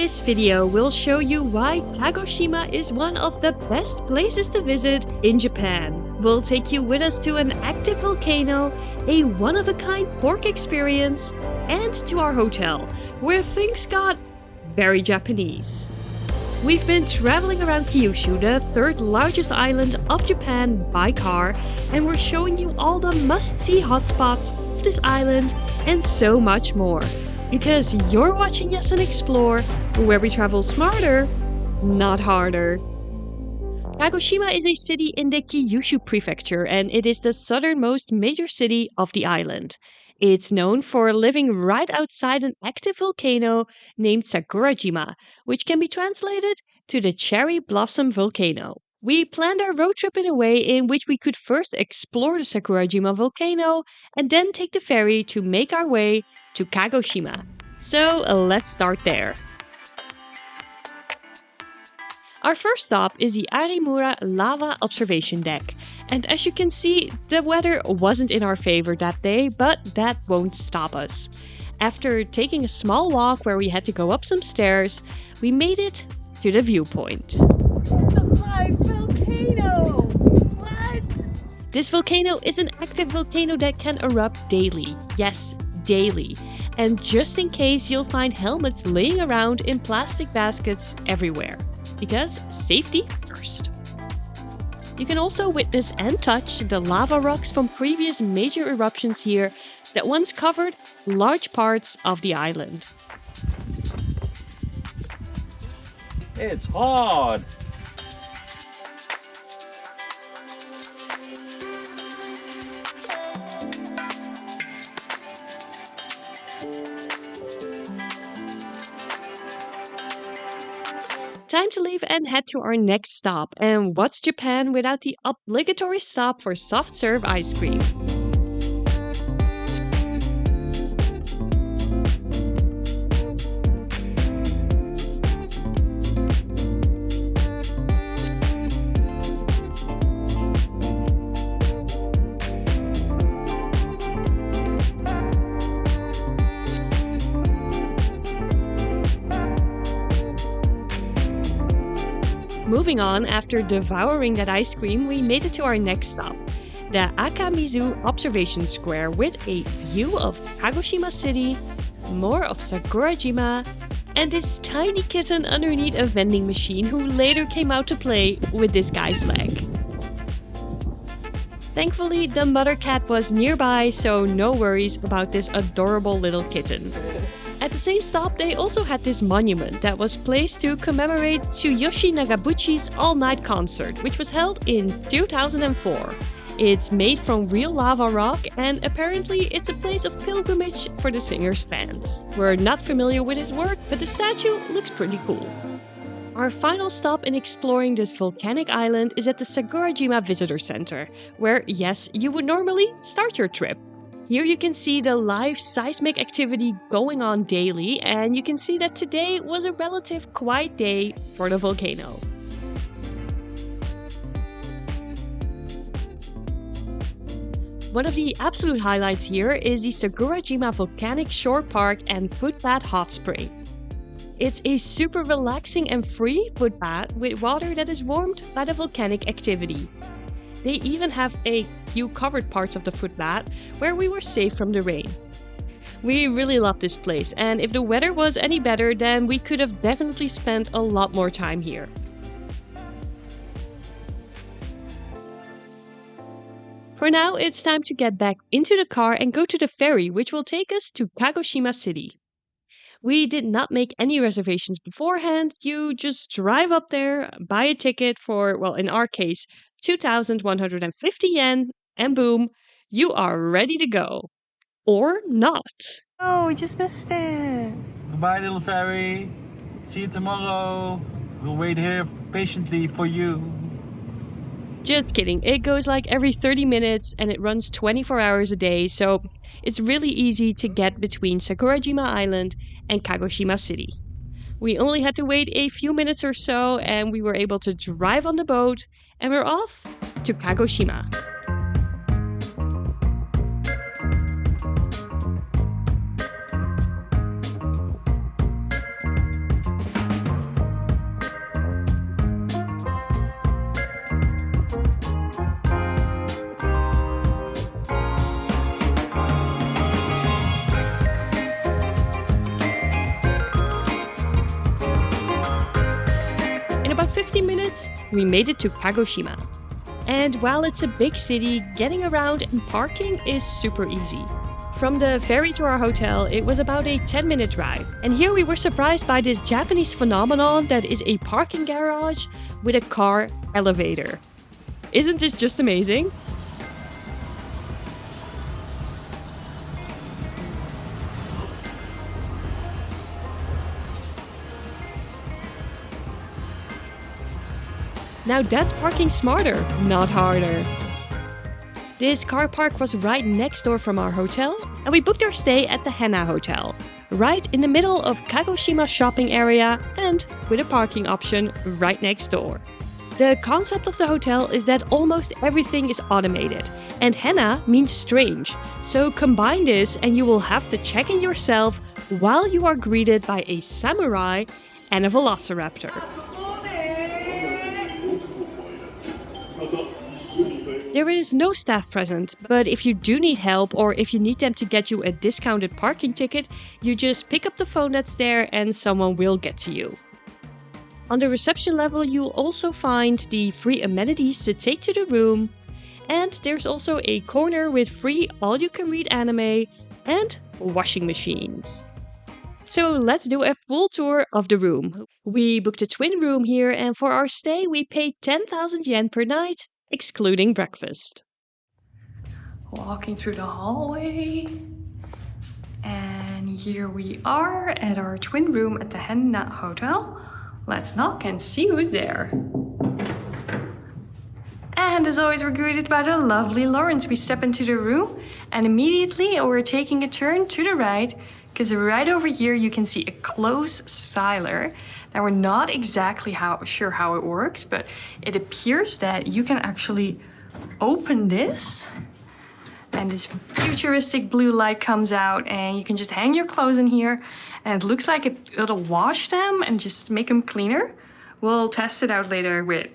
this video, we'll show you why Kagoshima is one of the best places to visit in Japan. We'll take you with us to an active volcano, a one-of-a-kind pork experience, and to our hotel, where things got very Japanese. We've been traveling around Kyushu, the third largest island of Japan, by car, and we're showing you all the must-see hotspots of this island and so much more. Because you're watching Yes and Explore, where we travel smarter, not harder. Kagoshima is a city in the Kyushu prefecture, and it is the southernmost major city of the island. It's known for living right outside an active volcano named Sakurajima, which can be translated to the cherry blossom volcano. We planned our road trip in a way in which we could first explore the Sakurajima volcano and then take the ferry to make our way to Kagoshima. So let's start there. Our first stop is the Arimura Lava Observation Deck. And as you can see, the weather wasn't in our favor that day, but that won't stop us. After taking a small walk where we had to go up some stairs, we made it to the viewpoint. The live volcano! What? This volcano is an active volcano that can erupt daily. Yes, daily. And just in case, you'll find helmets laying around in plastic baskets everywhere. Because safety first. You can also witness and touch the lava rocks from previous major eruptions here that once covered large parts of the island. It's hard! Time to leave and head to our next stop. And what's Japan without the obligatory stop for soft serve ice cream? Moving on, after devouring that ice cream, we made it to our next stop, the Akamizu Observation Square, with a view of Kagoshima City, more of Sakurajima, and this tiny kitten underneath a vending machine who later came out to play with this guy's leg. Thankfully, the mother cat was nearby, so no worries about this adorable little kitten. At the same stop, they also had this monument that was placed to commemorate Tsuyoshi Nagabuchi's all-night concert, which was held in 2004. It's made from real lava rock, and apparently it's a place of pilgrimage for the singer's fans. We're not familiar with his work, but the statue looks pretty cool. Our final stop in exploring this volcanic island is at the Sakurajima Visitor Center, where, yes, you would normally start your trip. Here you can see the live seismic activity going on daily, and you can see that today was a relative quiet day for the volcano. One of the absolute highlights here is the Sakurajima Volcanic Shore Park and Footbath Hot Spring. It's a super relaxing and free footbath with water that is warmed by the volcanic activity. They even have a few covered parts of the footbath where we were safe from the rain. We really love this place, and if the weather was any better, then we could have definitely spent a lot more time here. For now, it's time to get back into the car and go to the ferry, which will take us to Kagoshima City. We did not make any reservations beforehand. You just drive up there, buy a ticket for, well, in our case, 2,150 yen, and boom, you are ready to go. Or not. Oh, we just missed it. Goodbye, little ferry. See you tomorrow. We'll wait here patiently for you. Just kidding. It goes like every 30 minutes and it runs 24 hours a day, so it's really easy to get between Sakurajima Island and Kagoshima City. We only had to wait a few minutes or so and we were able to drive on the boat, and we're off to Kagoshima. about 15 minutes, we made it to Kagoshima. And while it's a big city, getting around and parking is super easy. From the ferry to our hotel, it was about a 10-minute drive. And here we were surprised by this Japanese phenomenon that is a parking garage with a car elevator. Isn't this just amazing? Now that's parking smarter, not harder. This car park was right next door from our hotel, and we booked our stay at the Henna Hotel, right in the middle of Kagoshima shopping area and with a parking option right next door. The concept of the hotel is that almost everything is automated, and henna means strange, so combine this and you will have to check in yourself while you are greeted by a samurai and a velociraptor. There is no staff present, but if you do need help or if you need them to get you a discounted parking ticket, you just pick up the phone that's there and someone will get to you. On the reception level, you'll also find the free amenities to take to the room, and there's also a corner with free all-you-can-read anime and washing machines. So let's do a full tour of the room. We booked a twin room here, and for our stay we paid 10,000 yen per night, excluding breakfast. Walking through the hallway. And here we are at our twin room at the Henna Hotel. Let's knock and see who's there. And as always, we're greeted by the lovely Lawrence. We step into the room and immediately we're taking a turn to the right, because right over here you can see a clothes styler. Now we're not exactly sure how it works, but it appears that you can actually open this and this futuristic blue light comes out and you can just hang your clothes in here, and it looks like it'll wash them and just make them cleaner. We'll test it out later with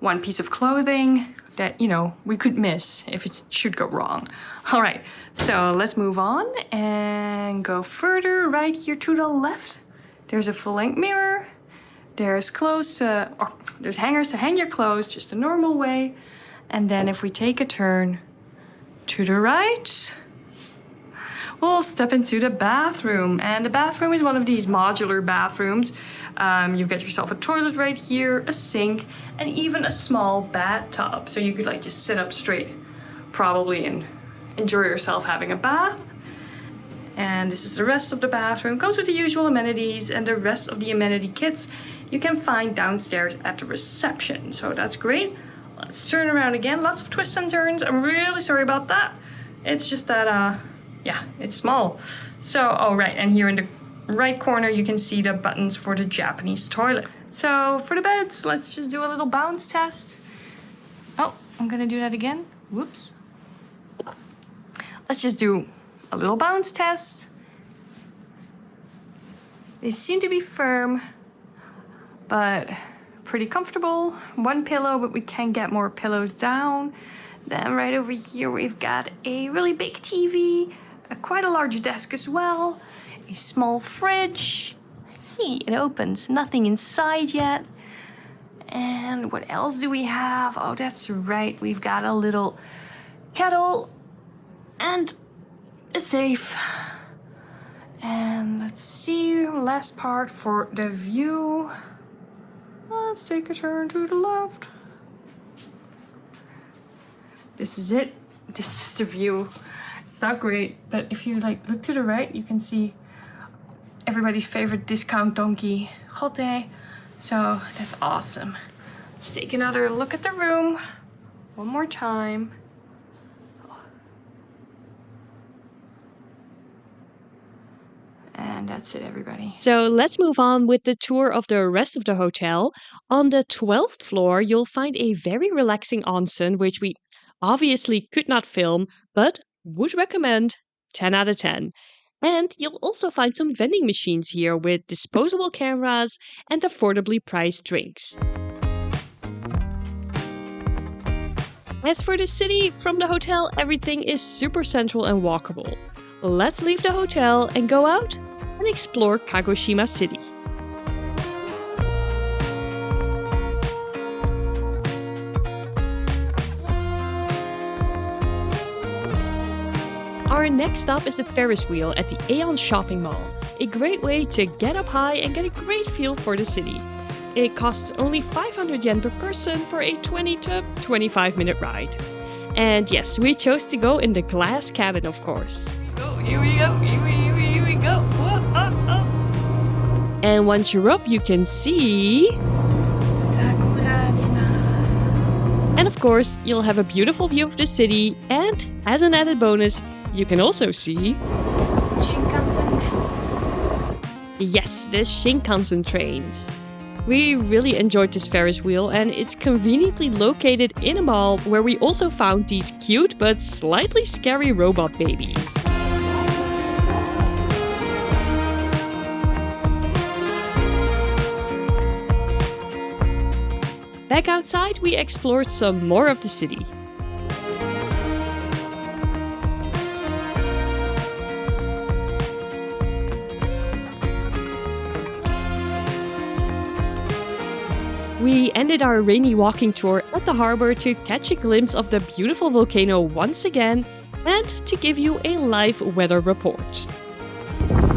one piece of clothing that, you know, we could miss if it should go wrong. All right, so let's move on and go further. Right here to the left, there's a full-length mirror. There's there's hangers to hang your clothes, just a normal way. And then if we take a turn to the right, we'll step into the bathroom. And the bathroom is one of these modular bathrooms. You get yourself a toilet right here, a sink, and even a small bathtub. So you could like just sit up straight, probably, and enjoy yourself having a bath. And this is the rest of the bathroom. Comes with the usual amenities, and the rest of the amenity kits you can find downstairs at the reception. So that's great. Let's turn around again. Lots of twists and turns. I'm really sorry about that. It's just that, yeah, it's small. So, oh right, and here in the right corner you can see the buttons for the Japanese toilet. So for the beds, let's just do a little bounce test. Oh, I'm gonna do that again. Whoops. Let's just do a little bounce test. They seem to be firm, but pretty comfortable. One pillow, but we can get more pillows down. Then right over here we've got a really big TV, quite a large desk as well, a small fridge. Hey, it opens, nothing inside yet. And what else do we have? Oh, that's right, we've got a little kettle and a safe. And let's see, last part for the view. Let's take a turn to the left. This is it. This is the view. It's not great, but if you like look to the right, you can see everybody's favorite discount donkey, Jote. So that's awesome. Let's take another look at the room one more time. And that's it, everybody. So let's move on with the tour of the rest of the hotel. On the 12th floor, you'll find a very relaxing onsen, which we obviously could not film, but would recommend. 10 out of 10. And you'll also find some vending machines here with disposable cameras and affordably priced drinks. As for the city, from the hotel, everything is super central and walkable. Let's leave the hotel and go out and explore Kagoshima City. next stop is the Ferris wheel at the Aeon Shopping Mall. A great way to get up high and get a great feel for the city. It costs only 500 yen per person for a 20 to 25 minute ride. And yes, we chose to go in the glass cabin, of course. Oh, here we go, here we go. Whoa, oh, oh. And once you're up, you can see... Sakurajima. And of course, you'll have a beautiful view of the city, and as an added bonus, you can also see... Shinkansen desu. Yes, the Shinkansen trains. We really enjoyed this Ferris wheel, and it's conveniently located in a mall where we also found these cute but slightly scary robot babies. Back outside, we explored some more of the city. We ended our rainy walking tour at the harbor to catch a glimpse of the beautiful volcano once again and to give you a live weather report.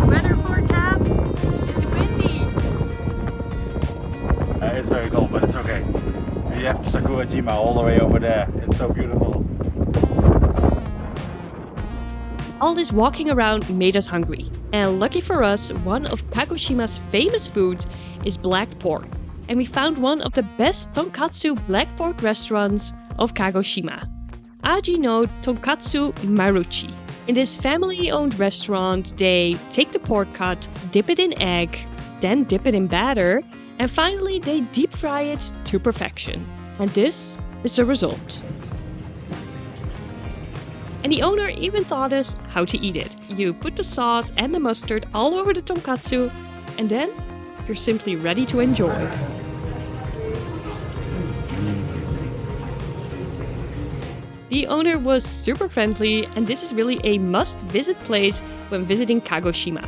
Weather forecast. It's windy. It's very cold, but it's okay. We have Sakurajima all the way over there. It's so beautiful. All this walking around made us hungry. And lucky for us, one of Kagoshima's famous foods is black pork. And we found one of the best tonkatsu black pork restaurants of Kagoshima. Aji no Tonkatsu Maruchi. In this family-owned restaurant, they take the pork cut, dip it in egg, then dip it in batter, and finally they deep fry it to perfection. And this is the result. And the owner even taught us how to eat it. You put the sauce and the mustard all over the tonkatsu, and then you're simply ready to enjoy. The owner was super friendly, and this is really a must-visit place when visiting Kagoshima.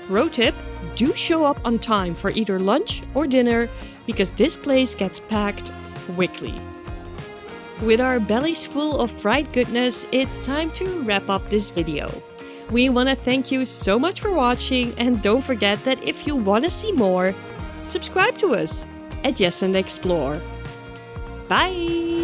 Pro tip, do show up on time for either lunch or dinner, because this place gets packed quickly. With our bellies full of fried goodness, it's time to wrap up this video. We want to thank you so much for watching, and don't forget that if you want to see more, subscribe to us at Yes and Explore. Bye!